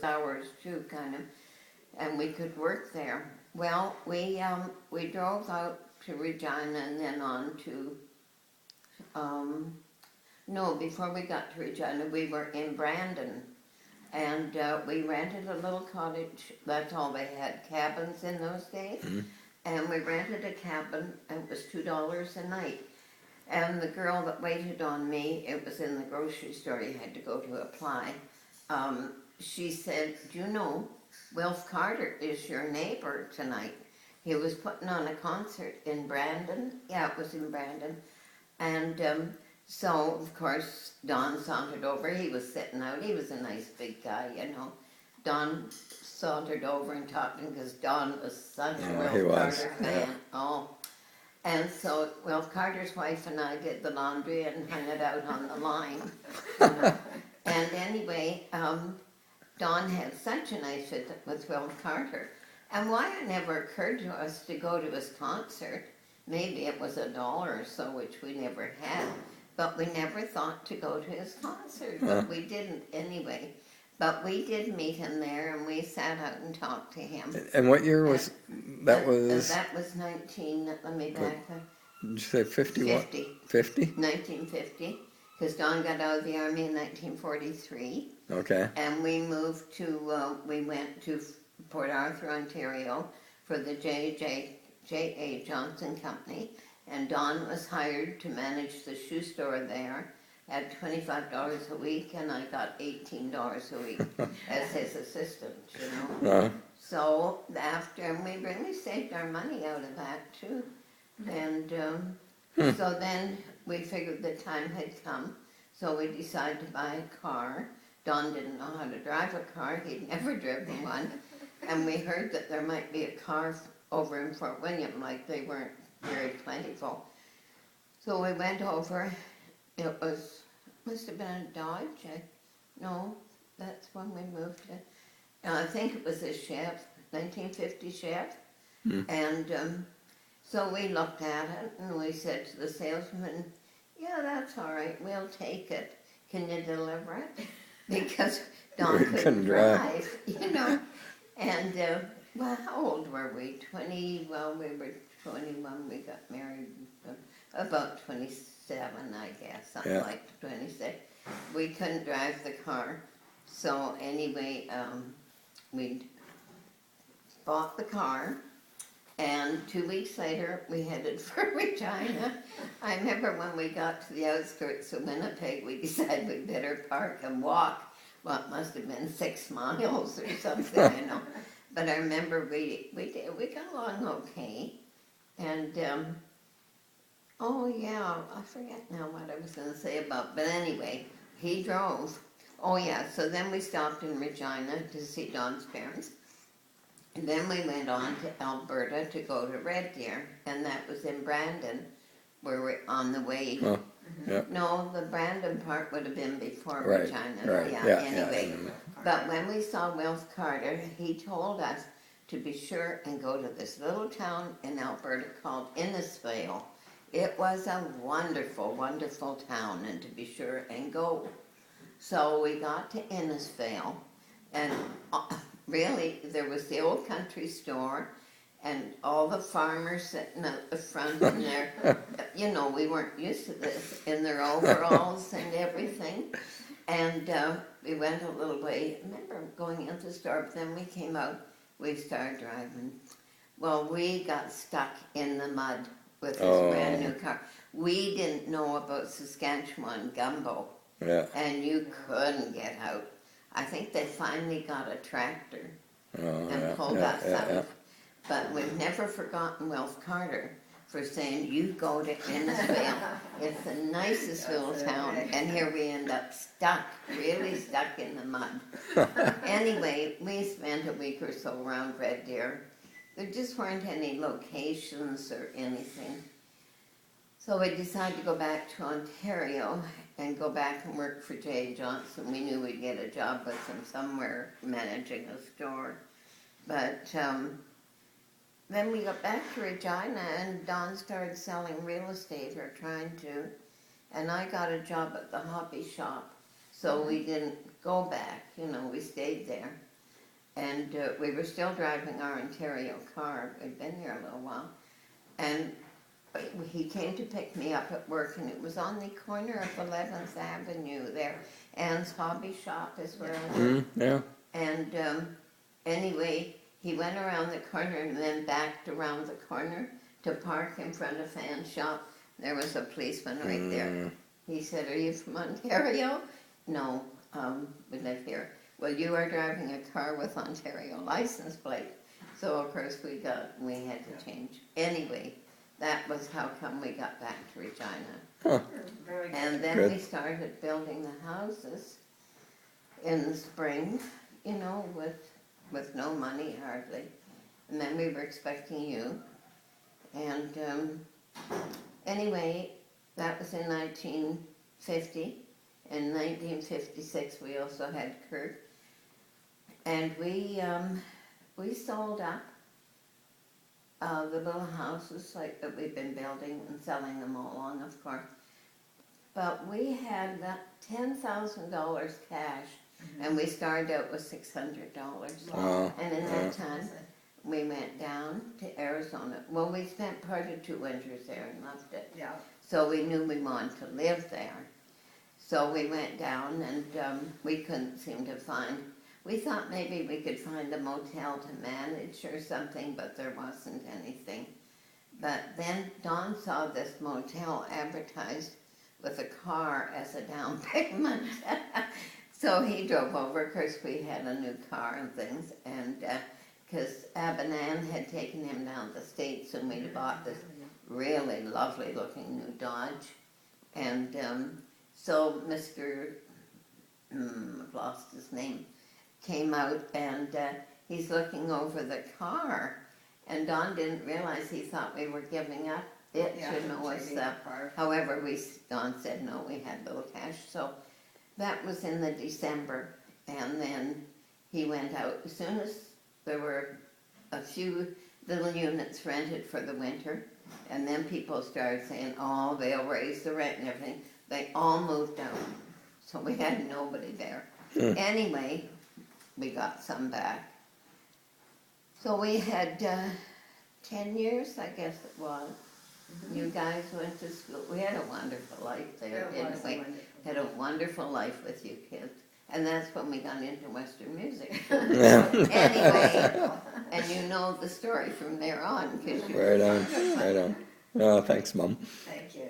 hours too, kind of, and we could work there. Well, we drove out to Regina and then on to, no, before we got to Regina, we were in Brandon. And we rented a little cottage. That's all they had, cabins in those days. Mm-hmm. And we rented a cabin, and it was $2 a night. And the girl that waited on me, it was in the grocery store, you had to go to apply. She said, "Do you know, Wilf Carter is your neighbor tonight. He was putting on a concert in Brandon." Yeah, it was in Brandon. And so, of course, Don sauntered over. He was sitting out. He was a nice big guy, you know. Don sauntered over and talked to him because Don was such a Wilf Carter fan. Yeah. Oh. And so Wilf Carter's wife and I did the laundry and hung it out on the line. You know. And anyway, Don had such a nice fit with Wilf Carter. And why it never occurred to us to go to his concert, maybe it was $1 or so, which we never had. But we never thought to go to his concert, but we didn't anyway. But we did meet him there, and we sat out and talked to him. And what year was that? That was 19. Let me back up. Did you say 51? 50. 50? 1950, because Don got out of the army in 1943. Okay. And we moved to. We went to Port Arthur, Ontario, for the J.A. Johnson Company. And Don was hired to manage the shoe store there at $25 a week, and I got $18 a week as his assistant, you know. Uh-huh. So and we really saved our money out of that too. And so then we figured the time had come, so we decided to buy a car. Don didn't know how to drive a car, he'd never driven one. And we heard that there might be a car over in Fort William, like they weren't very plentiful. So we went over. It must have been a Dodge. No, that's when we moved to. I think it was a Chev, 1950 Chev. And so we looked at it and we said to the salesman, "Yeah, that's all right, we'll take it. Can you deliver it?" Because Don couldn't drive, you know. And well, how old were we? 20, well, we were 21, we got married, about 27, I guess, something like 26. We couldn't drive the car, so anyway, we bought the car, and 2 weeks later, we headed for Regina. I remember when we got to the outskirts of Winnipeg, we decided we'd better park and walk. Well, it must have been 6 miles or something, you know. But I remember we got along okay. And, oh yeah, I forget now what I was going to say about, but anyway, he drove. Oh yeah, so then we stopped in Regina to see Don's parents. And then we went on to Alberta to go to Red Deer, and that was in Brandon, where we're on the way. Oh, yeah. No, the Brandon part would have been before Regina. Right. Yeah, anyway. Yeah. But when we saw Wilf Carter, he told us to be sure and go to this little town in Alberta called Innisfail. It was a wonderful, wonderful town, and to be sure and go. So we got to Innisfail, and really, there was the old country store, and all the farmers sitting out the front in their, you know, we weren't used to this, in their overalls and everything. And we went a little way. I remember going into the store, but then we came out, we started driving. Well, we got stuck in the mud with this brand new car. We didn't know about Saskatchewan gumbo, and you couldn't get out. I think they finally got a tractor and pulled us out. But we've never forgotten Wilf Carter for saying, "You go to Innisfail. It's the nicest little town." And here we end up stuck, really stuck in the mud. Anyway, we spent a week or so around Red Deer. There just weren't any locations or anything. So we decided to go back to Ontario and go back and work for J. Johnson. We knew we'd get a job with him somewhere managing a store. But then we got back to Regina, and Don started selling real estate, or trying to, and I got a job at the hobby shop. So we didn't go back, you know, we stayed there. and we were still driving our Ontario car. We'd been here a little while, and he came to pick me up at work, and it was on the corner of 11th Avenue there. Anne's Hobby Shop is where I work. Yeah. And anyway, he went around the corner and then backed around the corner to park in front of Fan Shop. There was a policeman right there. He said, "Are you from Ontario?" "No, we live here." "Well, you are driving a car with Ontario license plate." So of course we had to change. Anyway, that was how come we got back to Regina. Huh. Very good. And then Good. we started building the houses in the spring, you know, with no money hardly. And then we were expecting you. And anyway, that was in 1950. In 1956 we also had Kurt. And we sold up the little houses like that we've been building and selling them all along, of course. But we had $10,000 cash, and we started out with $600. Wow. And in that time, we went down to Arizona. Well, we spent part of 2 winters there and loved it. Yeah. So we knew we wanted to live there. So we went down, and we couldn't seem to find. We thought maybe we could find a motel to manage or something, but there wasn't anything. But then Don saw this motel advertised with a car as a down payment. So he drove over. Of course, we had a new car and things, and because Ab and Ann had taken him down to the States, and we bought this really lovely looking new Dodge. And so Mr. I've lost his name, came out, and he's looking over the car, and Don didn't realize, he thought we were giving up it to know us. However, Don said no, we had little cash. So that was in the December, and then he went out. As soon as there were a few little units rented for the winter, and then people started saying, "Oh, they'll raise the rent and everything," they all moved out. So we had nobody there. Anyway, we got some back. So we had 10 years, I guess it was. You guys went to school. We had a wonderful life there, didn't we? Had a wonderful life with you kids. And that's when we got into Western music. Yeah. Anyway, and you know the story from there on. 'Cause Right on. Right on. Oh, thanks, Mom. Thank you.